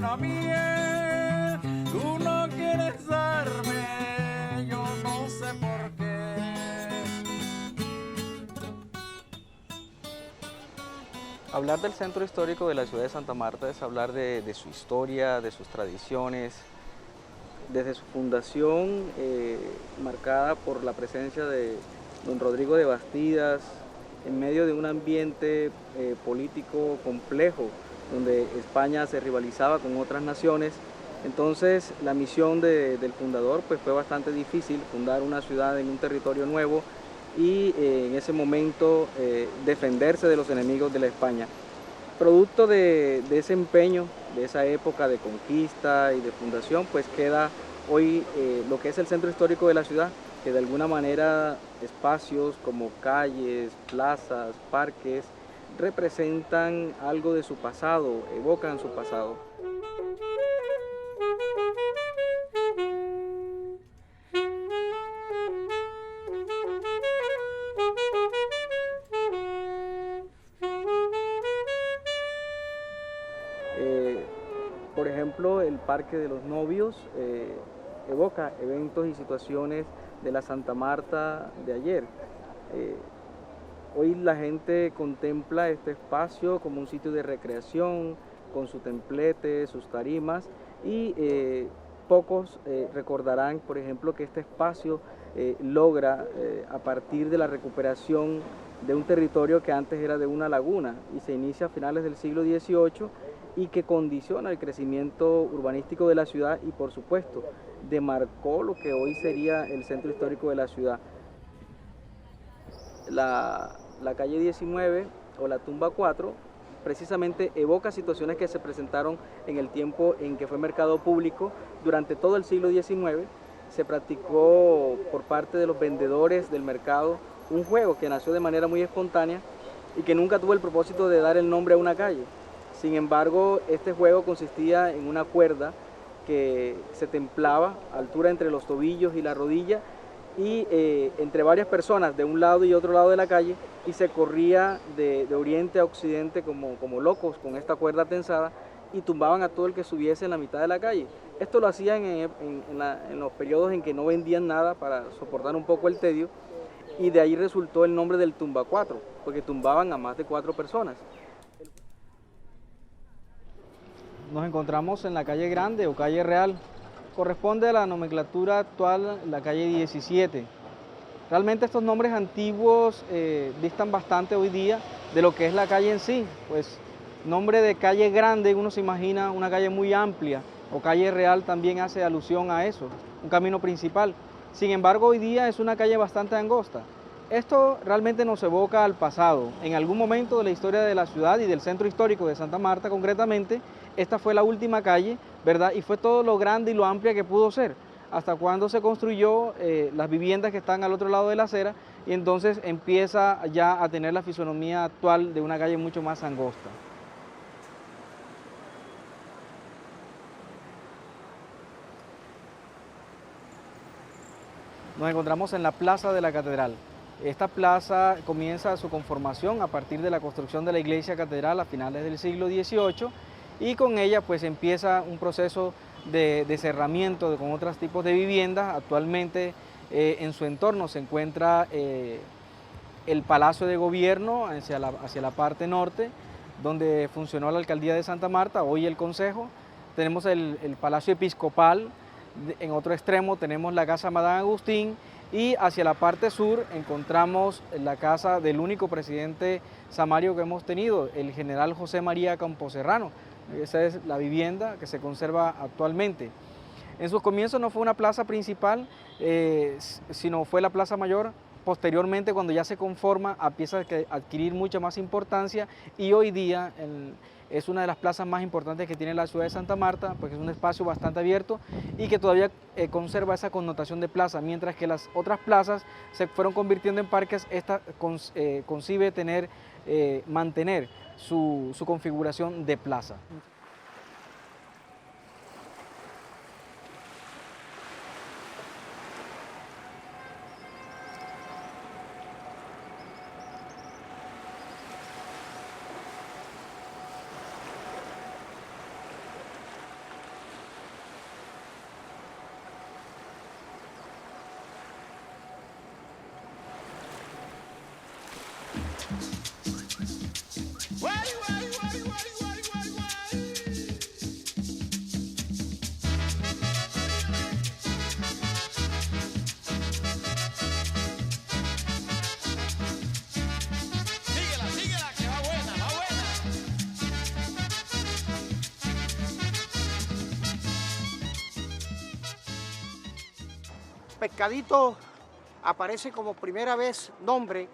a miel. Tú no quieres darme, yo no sé por qué. Hablar del centro histórico de la ciudad de Santa Marta es hablar de su historia, de sus tradiciones, desde su fundación, marcada por la presencia de don Rodrigo de Bastidas, en medio de un ambiente político complejo, donde España se rivalizaba con otras naciones. Entonces la misión del fundador pues, fue bastante difícil, fundar una ciudad en un territorio nuevo y en ese momento defenderse de los enemigos de la España. Producto de ese empeño, de esa época de conquista y de fundación, pues queda hoy lo que es el centro histórico de la ciudad, que de alguna manera espacios como calles, plazas, parques, representan algo de su pasado, evocan su pasado. Eh, por ejemplo, el Parque de los Novios evoca eventos y situaciones de la Santa Marta de ayer. Eh, Hoy la gente contempla este espacio como un sitio de recreación, con su templete, sus tarimas, y pocos recordarán, por ejemplo, que este espacio logra, a partir de la recuperación de un territorio que antes era de una laguna y se inicia a finales del siglo XVIII y que condiciona el crecimiento urbanístico de la ciudad y, por supuesto, demarcó lo que hoy sería el centro histórico de la ciudad. La calle 19 o la tumba 4 precisamente evoca situaciones que se presentaron en el tiempo en que fue mercado público. Durante todo el siglo XIX se practicó por parte de los vendedores del mercado un juego que nació de manera muy espontánea y que nunca tuvo el propósito de dar el nombre a una calle. Sin embargo, este juego consistía en una cuerda que se templaba a altura entre los tobillos y la rodilla y entre varias personas de un lado y otro lado de la calle, y se corría de oriente a occidente como locos con esta cuerda tensada y tumbaban a todo el que subiese en la mitad de la calle. Esto lo hacían en los periodos en que no vendían nada para soportar un poco el tedio, y de ahí resultó el nombre del tumba 4, porque tumbaban a más de 4 personas. Nos encontramos en la calle Grande o calle Real. Corresponde a la nomenclatura actual, la calle 17. Realmente estos nombres antiguos distan bastante hoy día de lo que es la calle en sí. Pues nombre de calle Grande, uno se imagina una calle muy amplia, o calle Real también hace alusión a eso, un camino principal. Sin embargo, hoy día es una calle bastante angosta. Esto realmente nos evoca al pasado. En algún momento de la historia de la ciudad y del centro histórico de Santa Marta, concretamente, esta fue la última calle, ¿verdad? Y fue todo lo grande y lo amplia que pudo ser, hasta cuando se construyó las viviendas que están al otro lado de la acera, y entonces empieza ya a tener la fisonomía actual de una calle mucho más angosta. Nos encontramos en la Plaza de la Catedral. Esta plaza comienza su conformación a partir de la construcción de la iglesia catedral a finales del siglo XVIII, y con ella pues empieza un proceso de cerramiento con otros tipos de viviendas. Actualmente en su entorno se encuentra el Palacio de Gobierno hacia la parte norte, donde funcionó la Alcaldía de Santa Marta, hoy el Consejo. Tenemos el Palacio Episcopal, en otro extremo tenemos la Casa Madame Agustín, y hacia la parte sur encontramos la casa del único presidente samario que hemos tenido, el general José María Campos Serrano. Esa es la vivienda que se conserva actualmente. En sus comienzos no fue una plaza principal, sino fue la plaza mayor. Posteriormente, cuando ya se conforma, empieza a adquirir mucha más importancia, y hoy día es una de las plazas más importantes que tiene la ciudad de Santa Marta, porque es un espacio bastante abierto y que todavía conserva esa connotación de plaza, mientras que las otras plazas se fueron convirtiendo en parques. Esta concibe mantener su configuración de plaza. Síguela, síguela, que va buena, va buena. Pescadito aparece como primera vez nombre,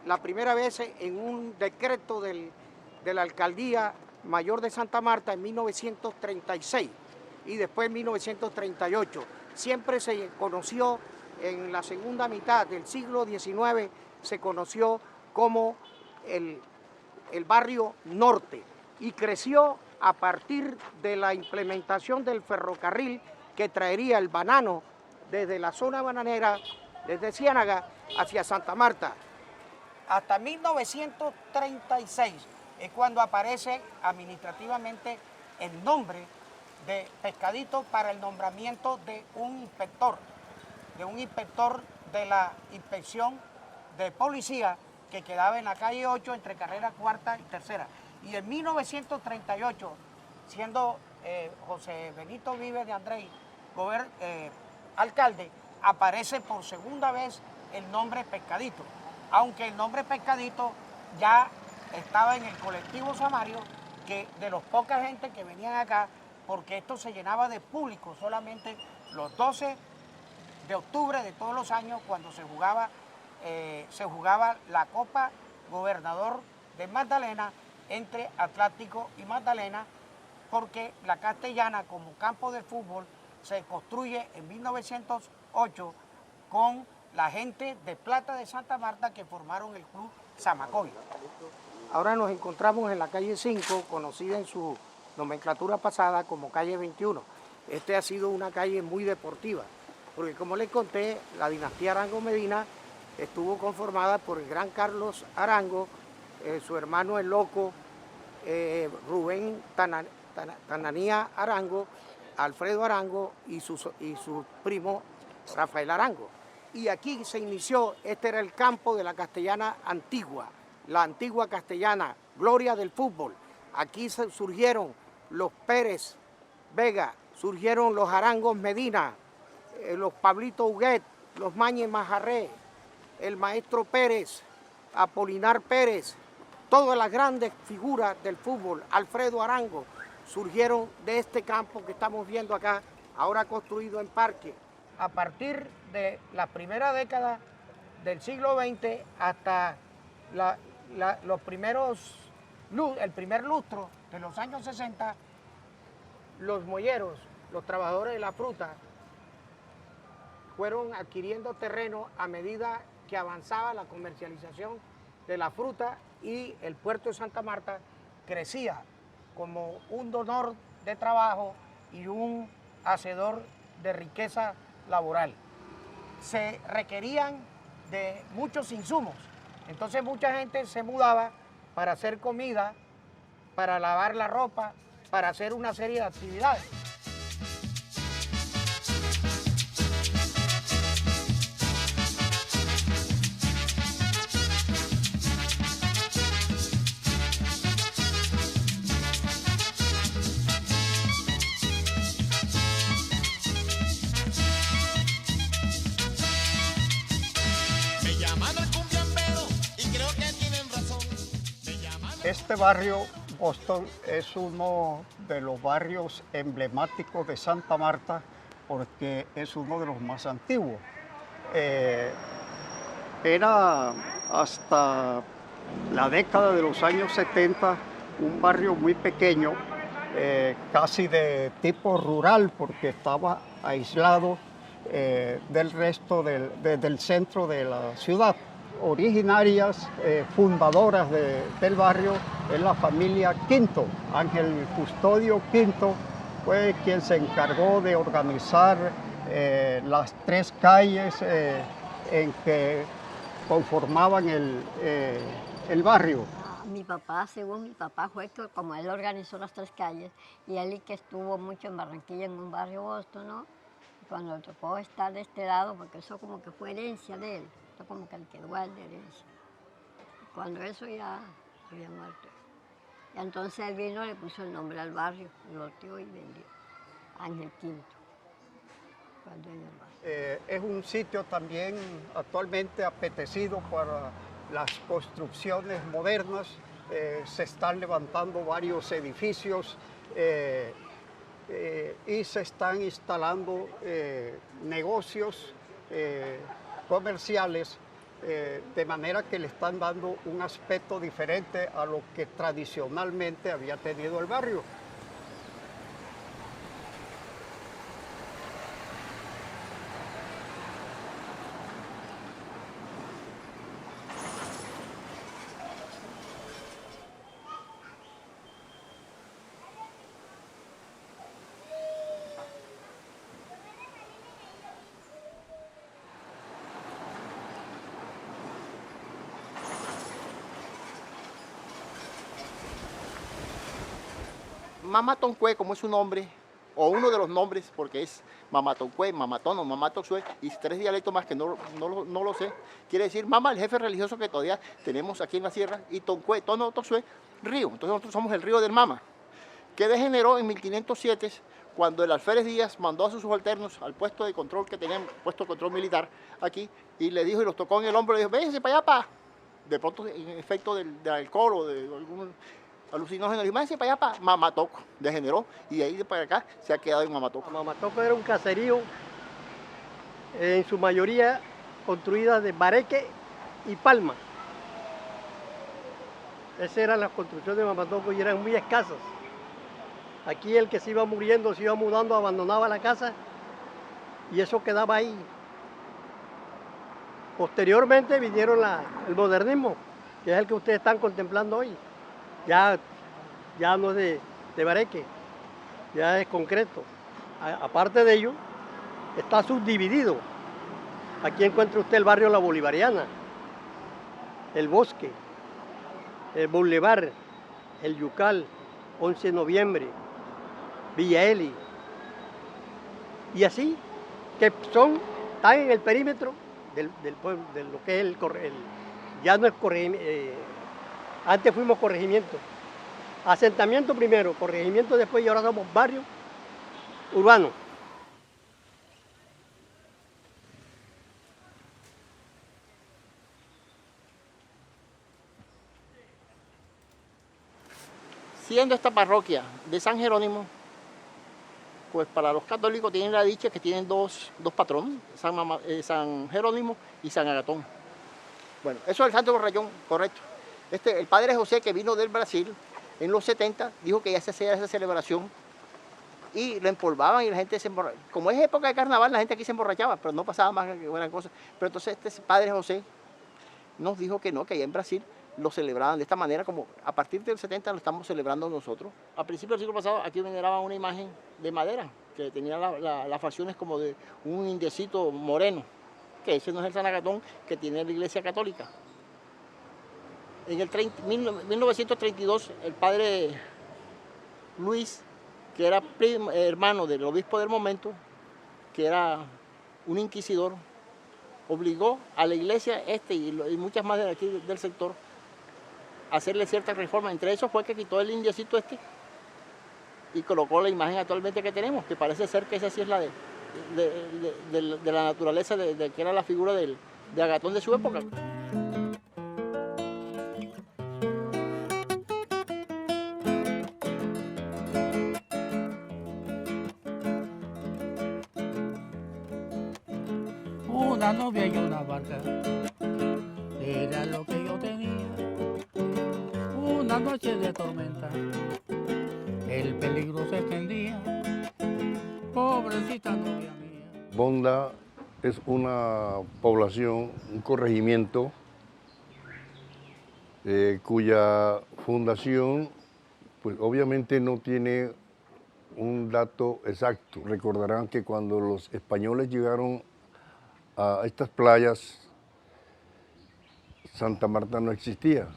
la primera vez en un decreto de la Alcaldía Mayor de Santa Marta en 1936 y después en 1938. Siempre se conoció en la segunda mitad del siglo XIX, se conoció como el barrio norte y creció a partir de la implementación del ferrocarril que traería el banano desde la zona bananera, desde Ciénaga hacia Santa Marta. Hasta 1936 es cuando aparece administrativamente el nombre de Pescadito para el nombramiento de un inspector de la inspección de policía que quedaba en la calle 8 entre carrera cuarta y tercera. Y en 1938, siendo José Benito Vives de Andrés alcalde, aparece por segunda vez el nombre Pescadito, aunque el nombre Pescadito ya estaba en el colectivo Samario, que de los poca gente que venían acá, porque esto se llenaba de público solamente los 12 de octubre de todos los años cuando se jugaba la Copa Gobernador de Magdalena entre Atlántico y Magdalena, porque la Castellana como campo de fútbol se construye en 1908 con la gente de Plata de Santa Marta que formaron el Club Zamacoy. Ahora nos encontramos en la calle 5, conocida en su nomenclatura pasada como calle 21. Este ha sido una calle muy deportiva, porque como les conté, la dinastía Arango Medina estuvo conformada por el gran Carlos Arango, su hermano el loco Rubén Tananía Arango, Alfredo Arango y su primo Rafael Arango. Y aquí se inició, este era el campo de la Castellana antigua, la antigua Castellana, gloria del fútbol. Aquí surgieron los Pérez Vega, surgieron los Arangos Medina, los Pablito Huguet, los Mañez Majarré, el maestro Pérez, Apolinar Pérez, todas las grandes figuras del fútbol, Alfredo Arango, surgieron de este campo que estamos viendo acá, ahora construido en parque. A partir de la primera década del siglo XX hasta el primer lustro de los años 60, los molleros, los trabajadores de la fruta, fueron adquiriendo terreno a medida que avanzaba la comercialización de la fruta y el puerto de Santa Marta crecía como un donor de trabajo y un hacedor de riqueza laboral. Se requerían de muchos insumos, entonces mucha gente se mudaba para hacer comida, para lavar la ropa, para hacer una serie de actividades. Este barrio, Boston, es uno de los barrios emblemáticos de Santa Marta porque es uno de los más antiguos. Era hasta la década de los años 70 un barrio muy pequeño, casi de tipo rural porque estaba aislado del resto del centro de la ciudad. Originarias, fundadoras del barrio es la familia Quinto. Ángel Custodio Quinto fue quien se encargó de organizar las tres calles en que conformaban el barrio. Mi papá, según mi papá, fue que como él organizó las tres calles y él que estuvo mucho en Barranquilla, en un barrio Boston, ¿no? Cuando le tocó estar de este lado, porque eso como que fue herencia de él, eso como que le quedó a él de herencia. Cuando eso ya había muerto. Y entonces él vino, le puso el nombre al barrio, loteó y vendió. Ángel Quinto, fue el dueño del barrio. Es un sitio también actualmente apetecido para las construcciones modernas. Se están levantando varios edificios y se están instalando negocios comerciales, de manera que le están dando un aspecto diferente a lo que tradicionalmente había tenido el barrio. Mamá Toncué, como es su nombre, o uno de los nombres, porque es Mamá Toncué, Mamá Tono, Mamá Toxué, y 3 dialectos más que no lo sé, quiere decir Mamá, el jefe religioso que todavía tenemos aquí en la sierra, y Toncué, Tono, Toxué, río. Entonces nosotros somos el río del Mama, que degeneró en 1507, cuando el alférez Díaz mandó a sus subalternos al puesto de control que tenían, puesto de control militar aquí, y le dijo, y los tocó en el hombro, le dijo, vénganse para allá, pa. De pronto, en efecto del alcohol o de algún alucinógeno, y váyanse para allá, para Mamatoco, degeneró, y de ahí de para acá se ha quedado en Mamatoco. Mamatoco era un caserío, en su mayoría construida de bareque y palma. Esas eran las construcciones de Mamatoco y eran muy escasas. Aquí el que se iba muriendo, se iba mudando, abandonaba la casa y eso quedaba ahí. Posteriormente vinieron el modernismo, que es el que ustedes están contemplando hoy. Ya no es de bareque, ya es concreto. Aparte de ello, está subdividido. Aquí encuentra usted el barrio La Bolivariana, el Bosque, el Boulevard, el Yucal, 11 de noviembre, Villa Eli. Y así, que están en el perímetro del pueblo, de lo que es ya no es corregimiento, antes fuimos corregimiento. Asentamiento primero, corregimiento después y ahora somos barrio urbano. Siendo esta parroquia de San Jerónimo, pues para los católicos tienen la dicha que tienen dos patronos, San Jerónimo y San Agatón. Bueno, eso es el santo borrachón, correcto. El padre José, que vino del Brasil en los 70, dijo que ya se hacía esa celebración y lo empolvaban y la gente se emborrachaba. Como es época de carnaval, la gente aquí se emborrachaba, pero no pasaba más que buenas cosas. Pero entonces este padre José nos dijo que no, que allá en Brasil lo celebraban de esta manera, como a partir del 70 lo estamos celebrando nosotros. A principios del siglo pasado aquí veneraban una imagen de madera que tenía las facciones como de un indiecito moreno, que ese no es el San Agatón que tiene la Iglesia Católica. En el 1932 el padre Luis, que era hermano del obispo del momento, que era un inquisidor, obligó a la iglesia y muchas más de aquí del sector a hacerle ciertas reformas. Entre esos fue que quitó el indiecito y colocó la imagen actualmente que tenemos, que parece ser que esa sí es la de la naturaleza de que era la figura de Agatón de su época. Una novia y una barca, era lo que yo tenía. Una noche de tormenta, el peligro se extendía, pobrecita novia mía. Bonda es una población, un corregimiento, cuya fundación, pues obviamente no tiene un dato exacto. Recordarán que cuando los españoles llegaron a estas playas, Santa Marta no existía,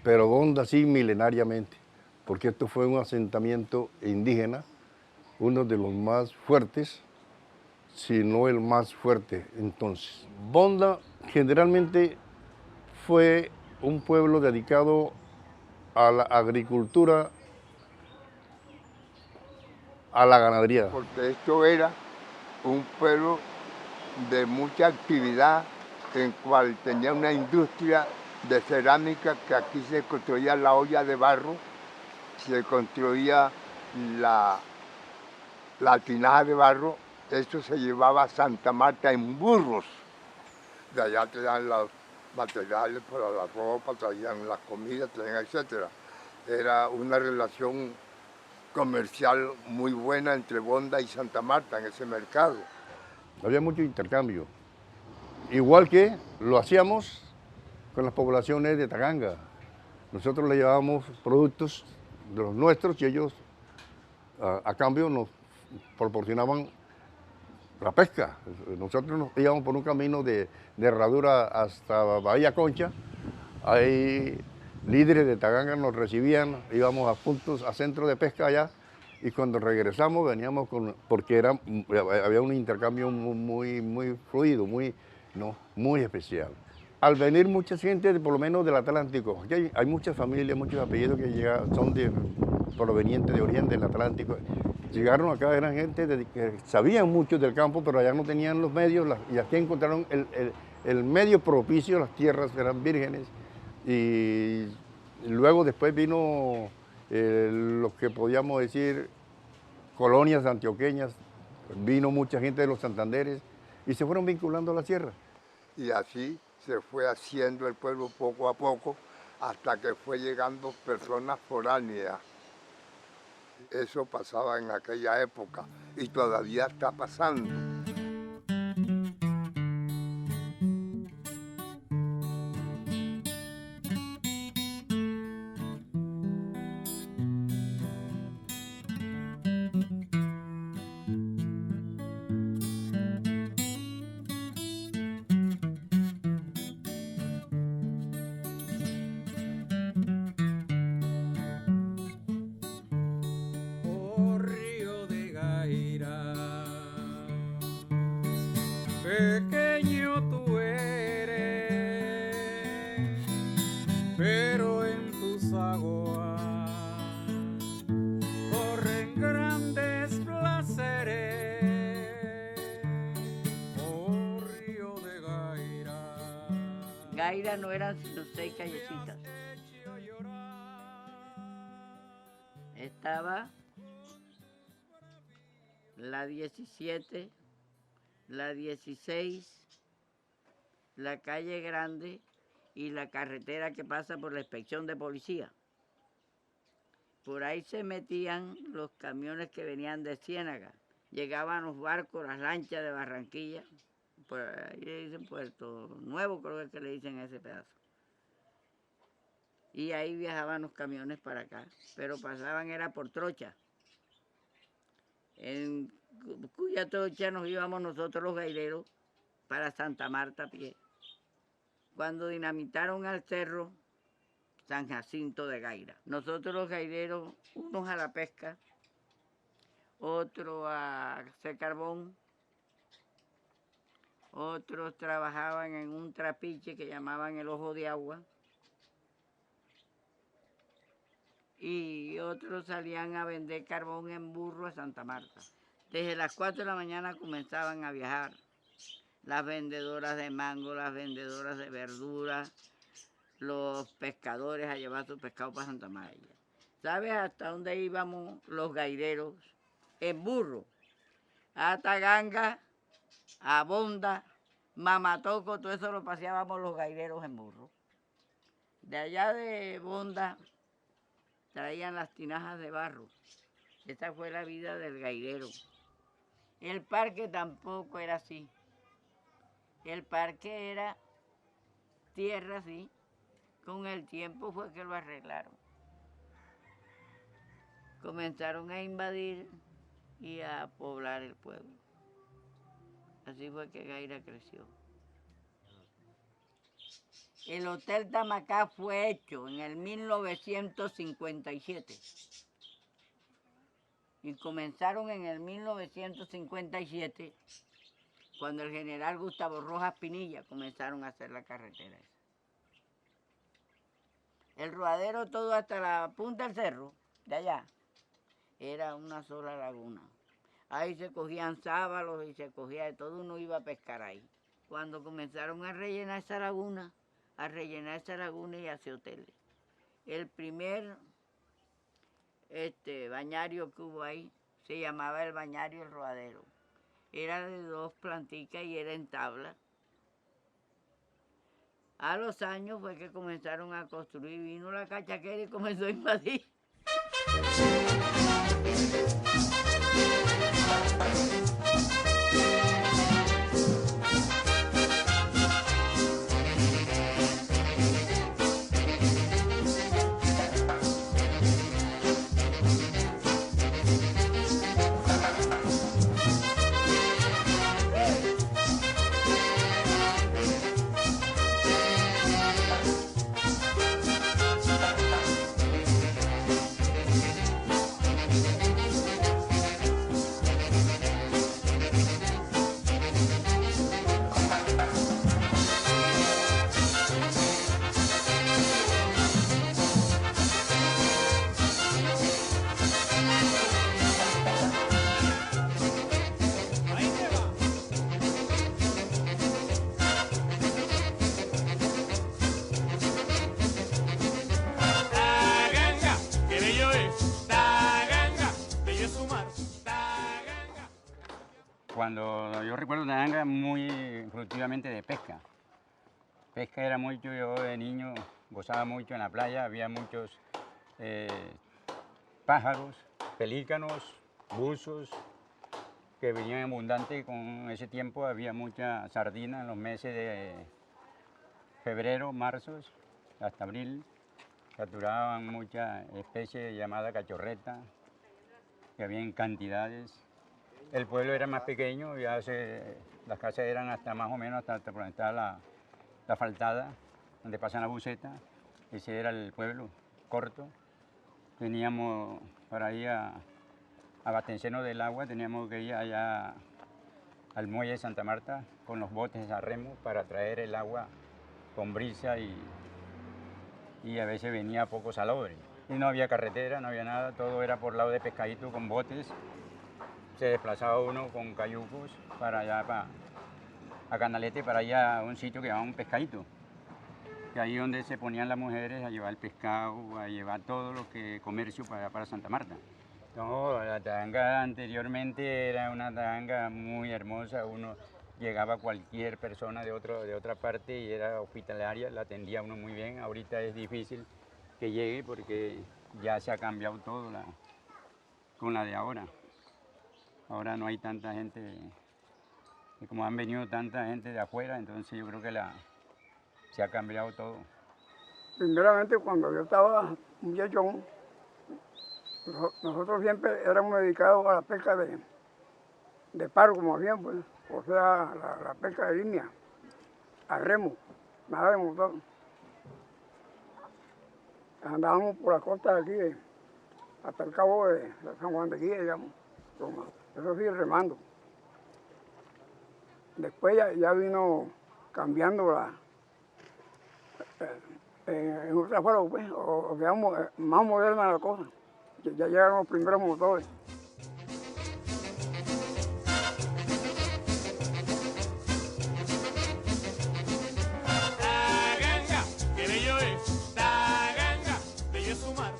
pero Bonda sí milenariamente, porque esto fue un asentamiento indígena, uno de los más fuertes, si no el más fuerte entonces. Bonda generalmente fue un pueblo dedicado a la agricultura, a la ganadería. Porque esto era un pueblo de mucha actividad, en cual tenía una industria de cerámica, que aquí se construía la olla de barro, se construía la tinaja de barro, eso se llevaba a Santa Marta en burros. De allá traían los materiales para la ropa, traían las comidas, traían etcétera. Era una relación comercial muy buena entre Bonda y Santa Marta en ese mercado. Había mucho intercambio, igual que lo hacíamos con las poblaciones de Taganga. Nosotros le llevábamos productos de los nuestros y ellos a cambio nos proporcionaban la pesca. Nosotros nos íbamos por un camino de Herradura hasta Bahía Concha. Ahí líderes de Taganga nos recibían, íbamos a puntos, a centros de pesca allá, y cuando regresamos veníamos porque había un intercambio muy fluido, muy especial. Al venir mucha gente, por lo menos del Atlántico, aquí hay muchas familias, muchos apellidos que son provenientes de Oriente, del Atlántico. Llegaron acá, eran gente que sabían mucho del campo, pero allá no tenían los medios, y aquí encontraron el medio propicio, las tierras eran vírgenes, y luego después vino lo que podíamos decir colonias antioqueñas, vino mucha gente de los Santanderes y se fueron vinculando a la sierra. Y así se fue haciendo el pueblo poco a poco, hasta que fue llegando personas foráneas. Eso pasaba en aquella época y todavía está pasando. Oh, río de Gaira, pequeño tú eres, pero en tus aguas corren grandes placeres. Oh, río de Gaira. Gaira no eran sino 6 callecitas. Estaba la 17, la 16, la calle Grande y la carretera que pasa por la inspección de policía. Por ahí se metían los camiones que venían de Ciénaga. Llegaban los barcos, las lanchas de Barranquilla. Por ahí le dicen Puerto Nuevo, creo que le dicen a ese pedazo. Y ahí viajaban los camiones para acá, pero pasaban era por trocha. En cuya trocha nos íbamos nosotros los gaireros para Santa Marta a pie. Cuando dinamitaron al cerro San Jacinto de Gaira. Nosotros los gaireros, unos a la pesca, otros a hacer carbón, otros trabajaban en un trapiche que llamaban el Ojo de Agua, y otros salían a vender carbón en burro a Santa Marta. Desde las 4 de la mañana comenzaban a viajar las vendedoras de mango, las vendedoras de verduras, los pescadores a llevar su pescado para Santa María. ¿Sabes hasta dónde íbamos los gaireros? En burro. A Taganga, a Bonda, Mamatoco, todo eso lo paseábamos los gaireros en burro. De allá de Bonda traían las tinajas de barro. Esa fue la vida del gairero. El parque tampoco era así. El parque era tierra así. Con el tiempo fue que lo arreglaron. Comenzaron a invadir y a poblar el pueblo. Así fue que Gaira creció. El Hotel Tamacá fue hecho en el 1957. Y comenzaron en el 1957, cuando el general Gustavo Rojas Pinilla comenzaron a hacer la carretera esa. El Rodadero todo hasta la punta del cerro, de allá, era una sola laguna. Ahí se cogían sábalos y se cogía de todo, uno iba a pescar ahí. Cuando comenzaron a rellenar esa laguna y hacer hoteles. El primer bañario que hubo ahí se llamaba el Bañario El Rodadero. Era de 2 planticas y era en tabla. A los años fue que comenzaron a construir, vino la cachaquera y comenzó a invadir. Cuando yo recuerdo Taganga muy exclusivamente de pesca. Pesca era mucho, yo de niño gozaba mucho en la playa, había muchos pájaros, pelícanos, buzos, que venían abundantes. Con ese tiempo había mucha sardina en los meses de febrero, marzo, hasta abril. Capturaban muchas especies llamadas cachorreta, que había en cantidades. El pueblo era más pequeño, las casas eran hasta más o menos hasta por donde está la asfaltada, donde pasan la buseta. Ese era el pueblo, corto. Teníamos para ir a abastecernos del agua, teníamos que ir allá al muelle de Santa Marta con los botes a remo para traer el agua con brisa y a veces venía poco salobre. Y no había carretera, no había nada, todo era por lado de pescadito con botes. Se desplazaba uno con cayucos para allá, a Canalete, para allá a un sitio que llamaba un pescadito. Que ahí donde se ponían las mujeres a llevar el pescado, a llevar todo lo que comercio para Santa Marta. No, la Taganga anteriormente era una Taganga muy hermosa. Uno llegaba cualquier persona de otra parte y era hospitalaria, la atendía uno muy bien. Ahorita es difícil que llegue porque ya se ha cambiado todo con la de ahora. Ahora no hay tanta gente, y como han venido tanta gente de afuera, entonces yo creo que se ha cambiado todo. Primeramente, cuando yo estaba muchachón, nosotros siempre éramos dedicados a la pesca de paro, como hacían, pues, o sea, la pesca de línea, al remo, nada de motor. Andábamos por la costa de aquí, hasta el cabo de San Juan de Guía, digamos. Eso sí, remando. Después ya vino cambiando en otra forma, pues, o quedamos más moderna la cosa. Ya llegaron los primeros motores. Taganga, qué bello es. Taganga, bello es su mar.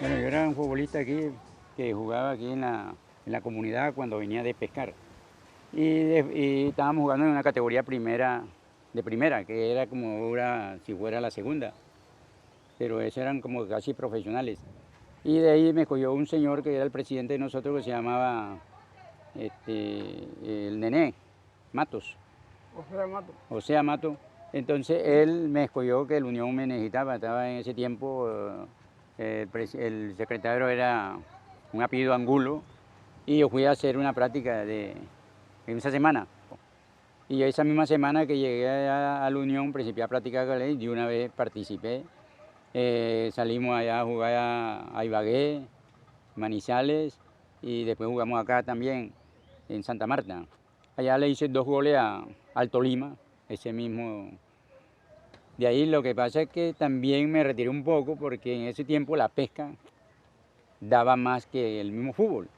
Bueno, yo era un futbolista aquí que jugaba aquí en la comunidad cuando venía de pescar. Y estábamos jugando en una categoría de primera, que era como si fuera la segunda. Pero esos eran como casi profesionales. Y de ahí me escogió un señor que era el presidente de nosotros, que se llamaba el Nené Matos. Osea Matos. Entonces él me escogió que el Unión me necesitaba. Estaba en ese tiempo, el secretario era un apellido Angulo, y yo fui a hacer una práctica en esa semana. Y esa misma semana que llegué a la Unión, principié a practicar con él, y de una vez participé. Salimos allá a jugar a Ibagué, Manizales, y después jugamos acá también, en Santa Marta. Allá le hice 2 goles al Tolima, ese mismo De ahí lo que pasa es que también me retiré un poco porque en ese tiempo la pesca daba más que el mismo fútbol.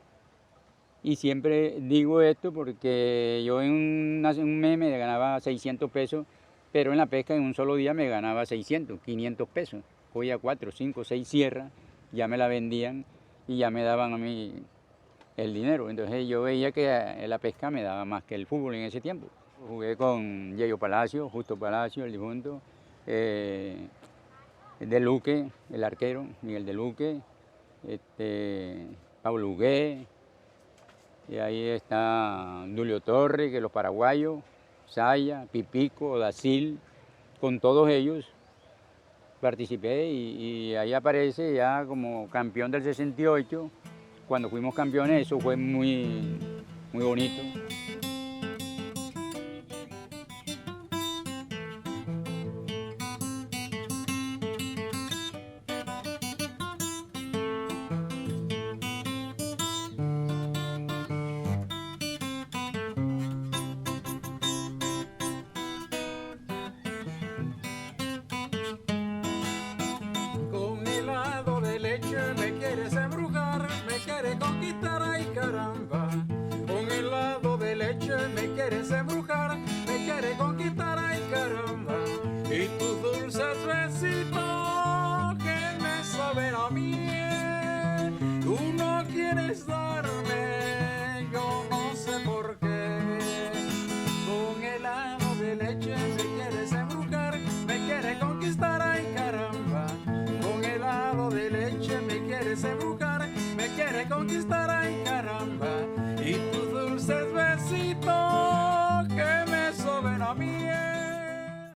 Y siempre digo esto porque yo en un mes me ganaba 600 pesos, pero en la pesca en un solo día me ganaba 600, 500 pesos. Cogía 4, 5, 6 sierras, ya me la vendían y ya me daban a mí el dinero. Entonces yo veía que la pesca me daba más que el fútbol en ese tiempo. Jugué con Yeyo Palacio, Justo Palacio, el difunto, De Luque, el arquero, Miguel De Luque, Pablo Hugué, y ahí está Dulio Torres, que los paraguayos, Saya, Pipico, Dacil, con todos ellos participé y ahí aparece ya como campeón del 68. Cuando fuimos campeones eso fue muy bonito. Con helado de leche me quieres embrujar, me quieres conquistar, ay caramba. Con helado de leche me quieres embrujar, me quieres conquistar, ay caramba. Y tus dulces besitos que me saben a miel, tú no quieres darme, yo no sé por qué. Con helado de leche me quieres embrujar, me quieres conquistar, ay caramba. Con helado de leche me quieres embrujar, me quieres conquistar, ay caramba.